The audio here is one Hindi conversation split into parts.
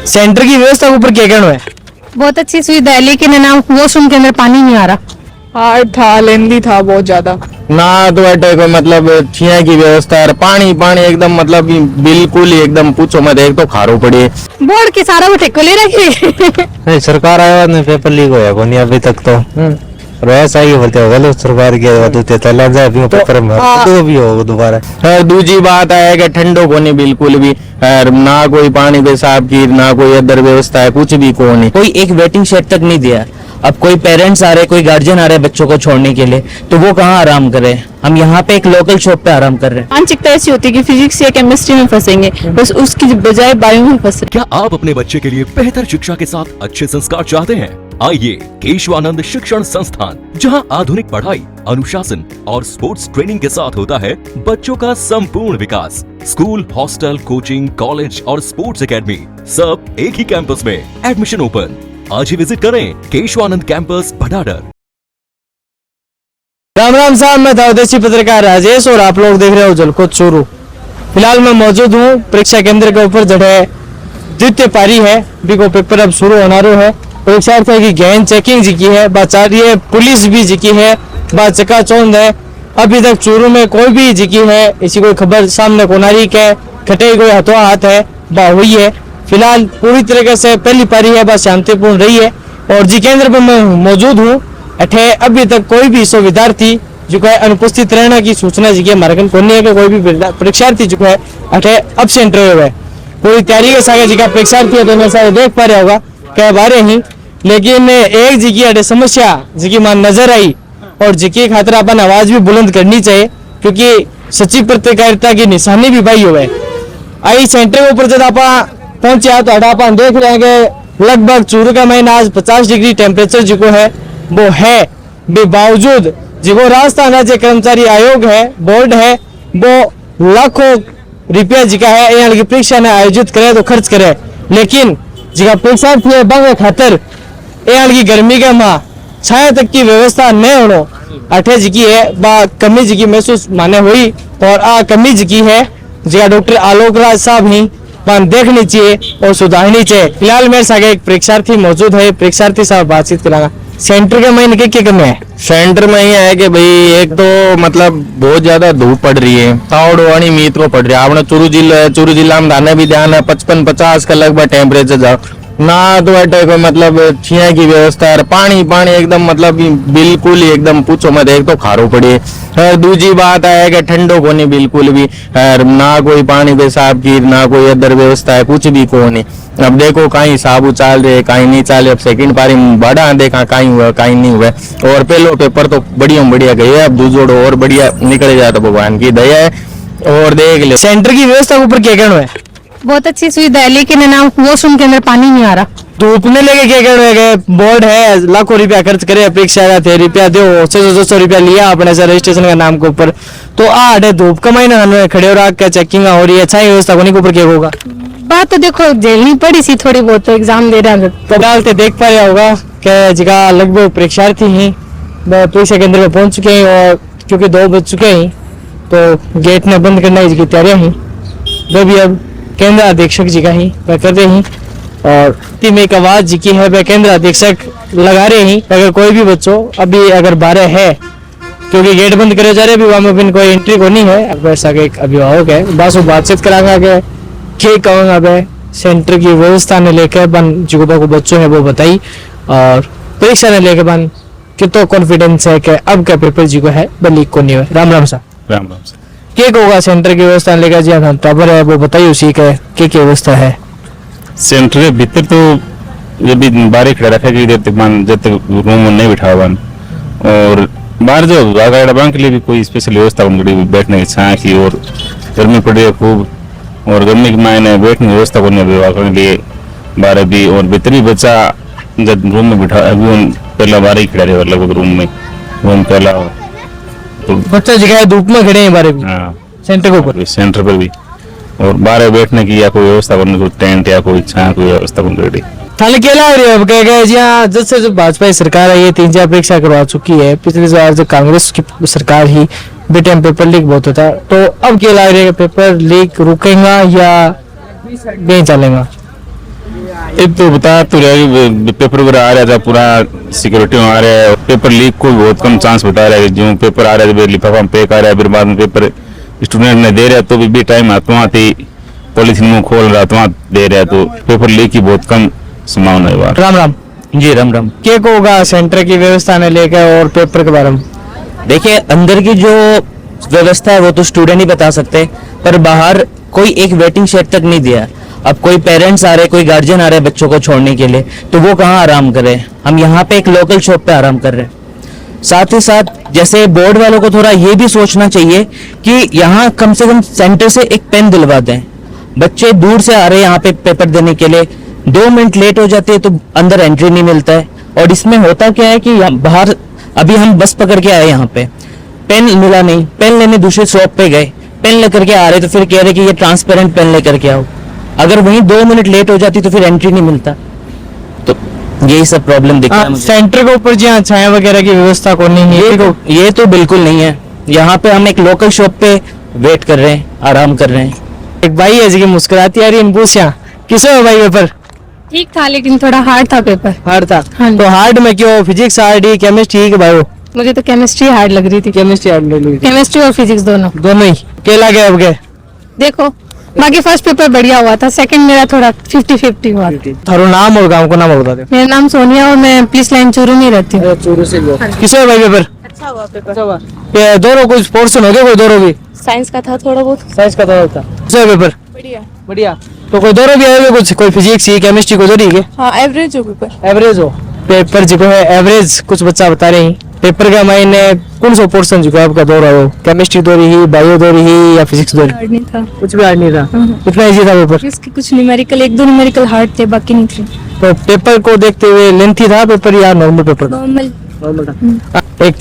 सेंटर की व्यवस्था के ऊपर क्या कहना है? बहुत अच्छी सुविधा है, लेकिन है ना वॉशरूम के अंदर पानी नहीं आ रहा। हार्ड था, लेंदी था बहुत ज्यादा ना तो अटे कोई मतलब छीया की व्यवस्था है, पानी पानी एकदम मतलब बिल्कुल ही एकदम पूछो मत, एक तो खारो पड़ी बोर्ड के सारा वो ठेको ले रखे। नहीं सरकार आया नहीं, पेपर लीक होया कोनी अभी तक तो ऐसा ही बोलते हो गलत सरकार के दूते तला जाए भी पेपर में तो भी हो दोबारा। और दूसरी बात है कि ठंडो कोनी बिल्कुल भी, और ना कोई पानी पेशाब की ना कोई अदर व्यवस्था है, कुछ भी को नहीं। कोई एक वेटिंग शेड तक नहीं दिया। अब कोई पेरेंट्स आ रहे, कोई गार्जियन आ रहे बच्चों को छोड़ने के लिए, तो वो कहाँ आराम करे? हम यहाँ पे एक लोकल शॉप पे आराम कर रहे हैं। मानसिकता ऐसी होती है कि फिजिक्स या केमिस्ट्री में फंसेंगे, बस उसकी बजाय बायो में फंसे। क्या आप अपने बच्चे के लिए बेहतर शिक्षा के साथ अच्छे संस्कार चाहते हैं? आइए केशवानंद शिक्षण संस्थान, जहां आधुनिक पढ़ाई, अनुशासन और स्पोर्ट्स ट्रेनिंग के साथ होता है बच्चों का संपूर्ण विकास। स्कूल, हॉस्टल, कोचिंग, कॉलेज और स्पोर्ट्स एकेडमी सब एक ही कैंपस में। Admission open. आज ही विजिट करें केशवानंद कैंपस भटाडर। राम राम साहब, मैं था देशी पत्रकार राजेश और आप लोग देख रहे हो जलकोत चूरू। फिलहाल मैं मौजूद हूँ परीक्षा केंद्र के ऊपर, जड़े द्वितीय पारी है, बिको पेपर अब शुरू होना है। परीक्षार्थियों की गहन चेकिंग जी की है, बाचारिये पुलिस भी जी की है, बा चकाचौंध है। अभी तक चूरू में कोई भी जी की है इसी कोई खबर सामने को नारी के खटे कोई हाथों हाथ है बा हुई है। फिलहाल पूरी तरीके से पहली पारी है बस शांतिपूर्ण रही है और जी केंद्र पर मैं मौजूद हूँ। अठे अभी तक कोई भी सो विद्यार्थी जो है अनुपस्थित रहने की सूचना जी के मार्गन को नहीं है कि कोई भी परीक्षार्थी जो है अठे एब्सेंट रहे हुए। पूरी तैयारी के साथ जी का परीक्षार्थी है तो मैं सारे देख पा रहा होगा कह बारे ही, लेकिन एक जी की अठे समस्या जी की मान नजर आई और जी की खातिर अपन आवाज भी बुलंद करनी चाहिए, क्योंकि सच्ची पत्रकारिता की निशानी भी भाई हुए। आई सेंटर के ऊपर जब आप पहुंचे तो आप देख रहे हैं कि लगभग चूरू का महीना आज 50 डिग्री टेम्परेचर जो है वो है, बावजूद जो राजस्थान राज्य कर्मचारी आयोग है, बोर्ड है, वो लाखों रुपया जी का है यहाँ की परीक्षा ने आयोजित करे तो खर्च करे, लेकिन जी परीक्षार्थी है बंग खातर यहाँ की गर्मी के माँ छाया तक की व्यवस्था नहीं होनो अठे जी की है बा कमी जी की महसूस माने हुई और आ कमी जी की है जी डॉक्टर आलोक राज साहब ही मान देखनी चाहिए और सुधारनी चाहिए। फिलहाल मेरे साथ एक परीक्षार्थी मौजूद है, परीक्षार्थी साहब बातचीत कराना। सेंटर के महीने के क्या कमी है? सेंटर में ये है कि भाई एक तो मतलब बहुत ज्यादा धूप पड़ रही है, तावड़वाणी मीत को पड़ रही है। आपने चूरू जिला में दाने भी ध्यान है 55-50 का लगभग टेम्परेचर जाओ ना तो अटे कोई मतलब छीया की व्यवस्था है, पानी पानी एकदम मतलब बिल्कुल ही एकदम पूछो मत, एक तो खारो पड़ी है। दूसरी बात है कि ठंडो को नहीं बिल्कुल भी, ना कोई पानी पेशाब की ना कोई अदर व्यवस्था है, कुछ भी को नहीं। अब देखो कहीं साबु चाल रहे कहीं नहीं चाले। अब सेकंड पारी बड़ा देखा कहीं हुआ कहीं नहीं हुआ और पहलो पेपर तो बढ़िया गए, अब दूसरों और बढ़िया निकल जाता, भगवान की दया है। और देख ले सेंटर की व्यवस्था के ऊपर क्या कहना है? बहुत अच्छी सुविधा है, लेकिन है ना वॉशरूम के अंदर पानी नहीं आ रहा। धूप ने लेके क्या कहना है? बोर्ड है लाखों रुपया खर्च करे, अपेक्षा थे रुपया दो 600 रुपया लिया अपने से रजिस्ट्रेशन का नाम के ऊपर, तो आठ धूप का महीना खड़े हो रहा क्या चेकिंग हो रही है, अच्छा व्यवस्था होने के ऊपर क्या होगा? बात तो देखो झेलनी पड़ी सी थोड़ी बहुत, तो एग्जाम दे रहा है तो डालते देख पा रहा होगा कि जगह लगभग परीक्षार्थी ही परीक्षा केंद्र में पहुंच चुके हैं और क्योंकि 2 बज चुके हैं तो गेट ने बंद करने की तैयारियां हैं। वो भी अब केंद्र अधीक्षक जी का ही वह कर रहे हैं और टीम एक आवाज जी की है वह केंद्र अधीक्षक लगा रहे हैं। अगर कोई भी बच्चों अभी अगर 12 है क्योंकि गेट बंद करे जा रहे भी वहां में कोई एंट्री को नहीं है, वैसा एक अभिभावक है बस वो बातचीत कराएंगे कि क्या कहूँगा अब सेंटर की व्यवस्था ने लेकर बन जो बच्चों है वो बताई और परीक्षा ने लेकर बन कितना कॉन्फिडेंस है कि अब का पेपर जी को है लीक को नहीं है। राम राम साहब। राम राम सर। क्या होगा सेंटर की व्यवस्था लेकर जी हाँ टॉपर है वो बताइए उसी का क्या व्यवस्था है? सेंटर के भीतर तो ये भी बाहर खड़ा रखा कि जब तक रूम में नहीं बिठा हुआ और बाहर जो वागा के लिए भी कोई स्पेशल व्यवस्था उनकी बैठने की छाया की और गर्मी पड़ रही है खूब और गर्मी के मायने बैठने की व्यवस्था करने के लिए बाहर भी और भीतर भी बच्चा जब रूम में बिठा अभी पहला बाहर ही खड़ा रहे लगभग रूम पहला तो बच्चा जगह धूप में खड़े हैं बारे भी सेंटर के ऊपर सेंटर पर भी और बाहर बैठने की या कोई व्यवस्था करने को टेंट या कोई छाया कोई व्यवस्था करनी थाली क्या लग रही है? अब कह गए जी हाँ जब से जो भाजपा सरकार है ये 3-4 परीक्षा करवा चुकी है, पिछली बार जो कांग्रेस की सरकार ही बेटे पेपर लीक बहुत होता है, तो अब क्या लग रहा है पेपर लीक रुकेगा या नहीं चलेगा? एक तो बता तो रहे पेपर वगैरह आ रहा था पूरा सिक्योरिटी में आ रहा है, पेपर लीक को बहुत कम चांस बता रहा है। जो पेपर आ रहा है लिफाफा में पैक आ रहा है, फिर बाद में पेपर स्टूडेंट ने दे रहा है तो भी टाइम हाथों ही पॉलिथीन में खोल रहा तो दे रहा है, तो पेपर लीक की बहुत कम संभावना है। बात राम राम। जी राम राम। क्या होगा सेंटर की व्यवस्था ने लेकर और पेपर के बारे में? देखिए अंदर की जो व्यवस्था है वो तो स्टूडेंट ही बता सकते हैं, पर बाहर कोई एक वेटिंग शेड तक नहीं दिया। अब कोई पेरेंट्स आ रहे, कोई गार्जियन आ रहे बच्चों को छोड़ने के लिए, तो वो कहाँ आराम करे। हम यहाँ पे एक लोकल शॉप पे आराम कर रहे हैं। साथ ही साथ जैसे बोर्ड वालों को थोड़ा ये भी सोचना चाहिए कि यहाँ कम से कम सेंटर से एक पेन दिलवा दें। बच्चे दूर से आ रहे हैं यहाँ पे पेपर देने के लिए, 2 मिनट लेट हो जाते हैं तो अंदर एंट्री नहीं मिलता है। और इसमें होता क्या है कि बाहर अभी हम बस पकड़ के आए, यहाँ पे पेन मिला नहीं, पेन लेने दूसरे शॉप पे गए, पेन लेकर के आ रहे तो फिर कह रहे कि ये ट्रांसपेरेंट पेन लेकर के आओ। अगर वहीं 2 मिनट लेट हो जाती तो फिर एंट्री नहीं मिलता। तो यही सब प्रॉब्लम दिखता है मुझे। सेंटर के ऊपर जहाँ छाया वगैरह की व्यवस्था को नहीं है, ये तो बिल्कुल नहीं है। यहाँ पे हम एक लोकल शॉप पे वेट कर रहे हैं, आराम कर रहे हैं। एक भाई है जी मुस्कुराती आ रही है, पूछा किसे हो भाई पेपर? ठीक था लेकिन थोड़ा हार्ड था पेपर। हार्ड था? हाँ जी। तो हार्ड में क्यों? फिजिक्स हार्ड ही, केमिस्ट्री के भाई? मुझे तो केमिस्ट्री हार्ड लग रही थी। केमिस्ट्री हार्ड लगी? केमिस्ट्री और फिजिक्स दोनों दोनों ही केला गए अब गए? देखो, बाकी फर्स्ट पेपर बढ़िया हुआ था, सेकंड मेरा थोड़ा 50-50 हुआ। थारो नाम और गांव को नाम बता दो। मेरा नाम सोनिया और मैं पुलिस लाइन चूरू में रहती हूँ। चूरू से किसे हो भाई पेपर? अच्छा हुआ पेपर। ये दोनों कुछ पोर्शन हो गए, कोई दोनों भी? साइंस का था थोड़ा बहुत। साइंस का तो था। किसे हो पेपर? बढ़िया। बढ़िया। तो कोई दोनों भी आएगा कुछ? कोई फिजिक्स ही केमिस्ट्री को दोरी के? हाँ एवरेज हो पेपर। एवरेज हो पेपर जो है एवरेज कुछ बच्चा बता रहे हैं। पेपर का महीने कौन सा पोर्शन जो है आपका दौरा हो? केमिस्ट्री दौरी ही, बायो दौरी ही या फिजिक्स दौरी? हार्ड नहीं था। कुछ भी हार्ड नहीं था? कितना इजी था पेपर? इसके कुछ न्यूमेरिकल, 1-2 न्यूमेरिकल हार्ड थे, बाकी नहीं थे। तो पेपर को देखते हुए लेंथी था पेपर या नॉर्मल पेपर? नॉर्मल। नॉर्मल था। एक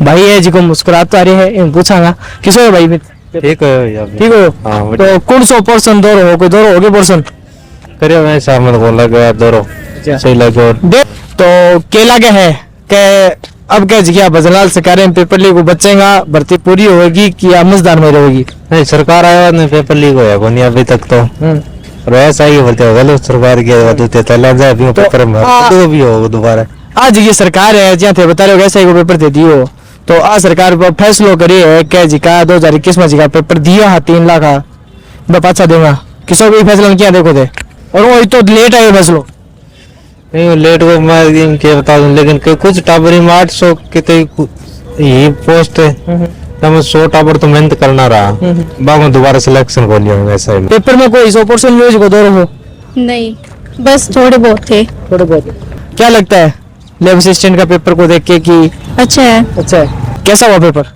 भाई है जिको मुस्कुराते आ रहे हैं, पूछांगा किसो है भाई? ठीक है ठीक हो? हाँ तो कौन सा पोर्शन दौरो हो? कोई दौरो हो गए पोर्शन? करिए मैं शामिल को लगा दोरो सही लगे। और तो केला के है के अब क्या जगह बजलाल सरकार पेपर लीक बचेगा, भर्ती पूरी होगी कि या मजदार में रहेगी? नहीं सरकार आया ने पेपर लीक होया कोनी अभी तक तो। और ऐसा ही बोलते हो गलो सरकार के वदते तला जाए अभी पेपर में तो भी हो दोबारा। आज ये सरकार है जहाँ थे बता रहे हो ऐसा ही पेपर दे दियो, तो आ सरकार पर फैसलो करी है क्या जिका 2021 में जिका पेपर दिया है 3 लाख मैं पाछा दूंगा, किसी भी फैसला किया देखो थे और वो तो लेट आए फैसलो। नहीं लेट को मैं क्या बता दूं, लेकिन कुछ टाबरी में 800 कितने ये पोस्ट है तो मैं 100 टाबर तो मेहनत करना रहा बाद में दोबारा सिलेक्शन को लिया ऐसा ही। पेपर में कोई 100% न्यूज को दौर हो? नहीं, बस थोड़े बहुत थे। थोड़े बहुत। क्या लगता है लैब असिस्टेंट का पेपर को देख के कि अच्छा है। अच्छा है? कैसा हुआ पेपर?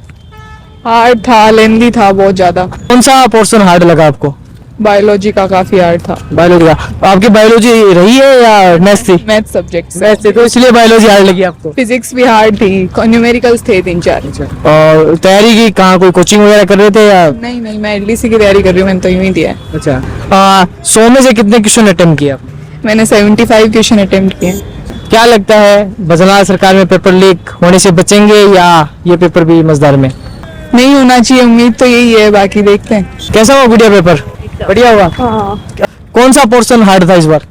हार्ड था, लेंदी था बहुत ज्यादा। कौन सा पोर्शन हार्ड लगा आपको? बायोलॉजी का काफी हार्ड था। बायोलॉजी का? आपकी बायोलॉजी रही है या मैथ्स थी? Math subject. मैथ्स थी तो इसलिए बायोलॉजी हार्ड लगी आपको? फिजिक्स भी हार्ड थी, न्यूमेरिकल्स थे 3-4। और तैयारी की कहाँ, कोई कोचिंग वगैरह कर रहे थे या? नहीं नहीं, मैं एलडीसी की तैयारी कर रही हूँ, मैंने तो यूं ही दिया है। अच्छा। 100 में से कितने क्वेश्चन अटेम्प्ट किए आपने? मैंने 75 क्वेश्चन अटेम्प्ट किए। क्या लगता है बजलाल सरकार में पेपर लीक होने से बचेंगे या ये पेपर भी मजदार में? नहीं होना चाहिए, उम्मीद तो यही है, बाकी देखते हैं। कैसा हुआ गुड़िया पेपर? बढ़िया हुआ। कौन सा पोर्शन हार्ड था इस बार?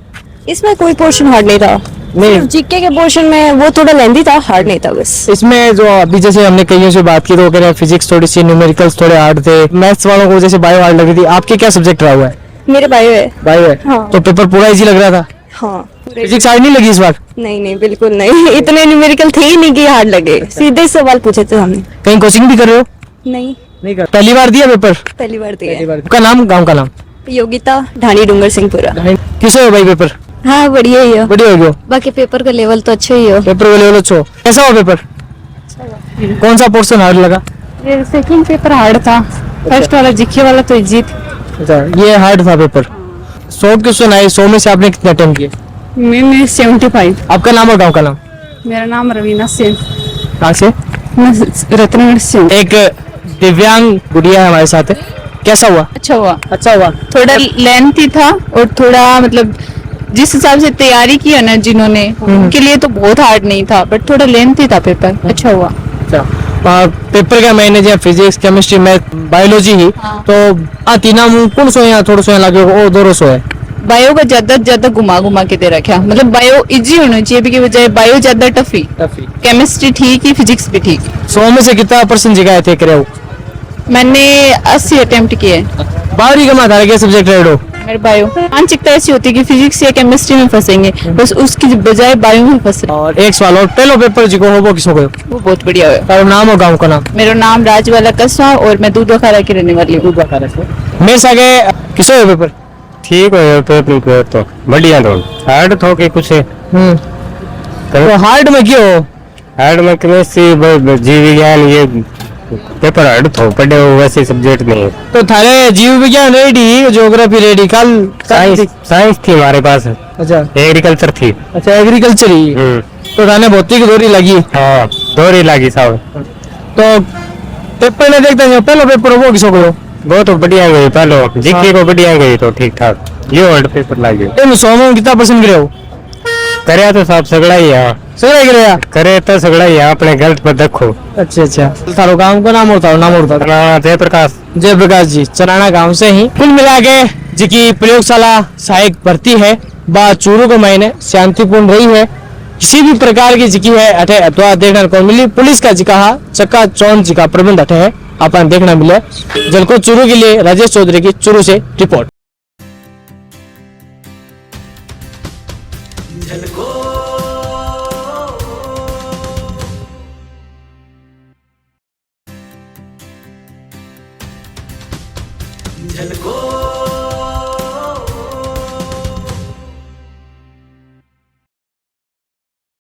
इसमें कोई पोर्शन हार्ड नहीं था। नहीं, जीके के पोर्शन में वो थोड़ा लेंदी था, हार्ड नहीं था बस। इसमें जो अभी जैसे हमने कईयों से बात की तो वो कह रहे हैं फिजिक्स थोड़ी सी, न्यूमेरिकल्स थोड़े हार्ड थे, मैथ्स वालों को जैसे बायो हार्ड लग रही थी। आपके क्या सब्जेक्ट रहा हुआ है? मेरे बायो है। बायो है। हाँ। तो पेपर पूरा इजी लग रहा था? हाँ। फिजिक्स हार्ड नहीं लगी इस बार? नहीं नहीं बिल्कुल नहीं, इतने न्यूमेरिकल थे ही नहीं कि हार्ड लगे, सीधे सवाल पूछे थे हमने। कहीं कोचिंग भी कर रहे हो? नहीं, नहीं कर। पहली बार दिया पेपर? पहली बार दिया। आपका नाम, गाँव का नाम? योगिता, ढाणी डूंगर सिंहपुरा। किसे हो भाई पेपर? हाँ बढ़िया ही हो। बढ़िया हो गया। बाकी पेपर का लेवल तो अच्छा ही हो। पेपर का लेवल अच्छा हो। कैसा हुआ पेपर? कौन सा पोर्शन हार्ड लगा? सेकंड पेपर हार्ड था, फर्स्ट वाला जीके वाला तो इजी था। अच्छा, ये हार्ड था पेपर। 100 क्वेश्चन आए, 100 में से आपने कितने अटेम्प्ट किए? मैंने 75। आपका नाम और गाँव का नाम? मेरा नाम रवीना सेन, कहाँ से? रत्नगढ़ से। एक दिव्यांग गुड़िया है हमारे साथ है, कैसा हुआ? अच्छा हुआ। अच्छा हुआ। थोड़ा लेंथी था और थोड़ा मतलब जिस हिसाब से तैयारी की है ना जिन्होंने, उनके लिए तो बहुत हार्ड नहीं था, बट थोड़ा लेंथी था पेपर। अच्छा हुआ। अच्छा, पेपर का मैंने जो फिजिक्स, केमिस्ट्री, मैथ, बायोलॉजी ही तो तीना कौन सो यहाँ थोड़ा सो यहाँ लगे ओ 200 है? बायो का ज्यादा घुमा घुमा के दे रखा है। मतलब बायो इजी होना चाहिए भी की बजाय बायो ज्यादा टफी। केमिस्ट्री ठीक ही, फिजिक्स भी ठीक। 100 में से कितना परसेंट जगह थे करे हो? मैंने 80 अटेम्प्ट किए। बाहरी का माथा के सब्जेक्ट रेड हो? मेरे बायो मानसिकता ऐसी होती है कि फिजिक्स या केमिस्ट्री में फंसेंगे, बस उसकी बजाय बायो में फंस रहे। और एक सवाल और, पहलो पेपर जो हो वो किसको गयो? वो बहुत बढ़िया हुआ। तारो नाम और गांव का नाम? मेरा नाम राजवाला कस्बा और मैं दूधवाखारा की रहने वाली हूँ। मेरे से आगे किसो है पेपर? ठीक है पेपर तो बढ़िया तो हार्ड तो के कुछ तो हार्ड में क्यों हो? हार्ड में केमिस्ट्री जीव विज्ञान ये पेपर हार्ड तो पढ़े हो, वैसे सब्जेक्ट नहीं। तो थारे जीव विज्ञान रेडी, ज्योग्राफी रेडी, कल साइंस थी हमारे पास। अच्छा एग्रीकल्चर थी। अच्छा एग्रीकल्चर ही। तो थाने भौतिक दोरी लगी? हाँ दोरी लगी साहब। तो पेपर में देखते हैं पहला पेपर वो किसको गयो? वो तो बढ़िया गई, पहलो जीके को बढ़िया गई तो ठीक ठाक। ये हार्ड पेपर लगे। इन 100 में कितना परसेंट गिरे हो? करे तो साहब सगड़ा ही यहाँ सगड़ा गिरे? करे तो सगड़ा ही अपने गलत पर देखो। अच्छा अच्छा। थारो गांव का नाम होता है? नाम होता है जयप्रकाश। जयप्रकाश जी, चराना गांव से ही। कुल मिला के जिकी प्रयोगशाला सहायक भर्ती है बा चूरू के महीने शांतिपूर्ण रही है। किसी भी प्रकार की जिकी है अठे अथवा देखने को मिली। पुलिस का जिका चक्का चौंध जिका प्रबंध अठे है अपन देखना मिले। जलको चूरू के लिए राजेश चौधरी की चूरू से रिपोर्ट। झलको